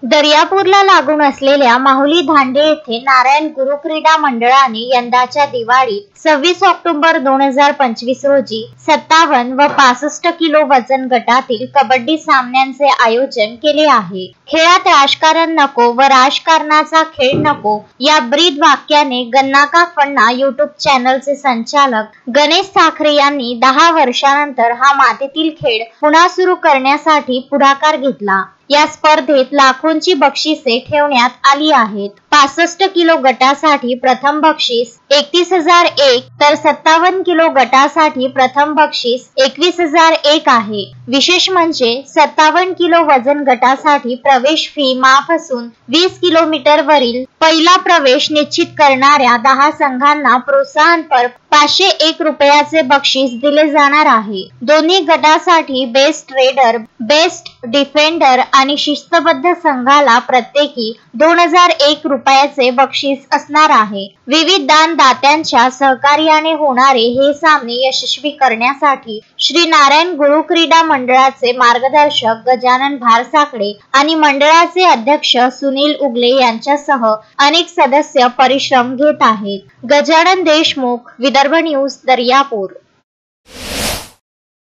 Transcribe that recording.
दर्यापूरला लागून असलेल्या माहुली धांडे येथे नारायण गुरु क्रीडा मंडळाने यंदाच्या दिवाळीत 26 ऑक्टोबर 2025 रोजी 57 व 65 किलो वजन गटातील कबड्डी सामन्यांचे आयोजन केले आहे। खेळात राजकारण नको व राजकारणाचा खेळ नको या ब्रीद वाक्याने गन्नाका फन्ना यूट्यूब चॅनलचे संचालक गणेश साखरे यांनी 10 वर्षांनंतर हा मातीतील खेळ पुन्हा सुरू करण्यासाठी पुढाकार घेतला। या स्पर्धेत लाखोंची बक्षिसे ठेवण्यात आली आहेत। 65 किलो गटासाठी प्रथम बक्षीस 31,001 तर 57 किलो गटासाठी प्रथम बक्षीस 21,001 आहे। विशेष म्हणजे 57 किलो वजन गटासाठी प्रवेश फी माफ असून 20 किलोमीटर वरील पहिला प्रवेश निश्चित करणाऱ्या 10 संघांना प्रोत्साहनपर 501 रुपयाचे बक्षीस दिले जाणार आहे। दोन्ही गटासाठी बेस्ट रेडर, बेस्ट डिफेंडर आणि शिस्तबद्ध संघाला प्रत्येकी 2001 रुपयाचे बक्षीस असणार आहे। विविध दानदात्यांच्या सहकार्याने होणारे हे सामने यशस्वी करण्यासाठी श्री नारायण गुरु क्रीडा मंडळाचे मार्गदर्शक गजानन भारसाकडे आणि मंडळाचे अध्यक्ष सुनील उगले यांच्यासह अनेक सदस्य परिश्रम घेत आहेत। गजानन देशमुख, विदर्भ न्यूज, दर्यापूर।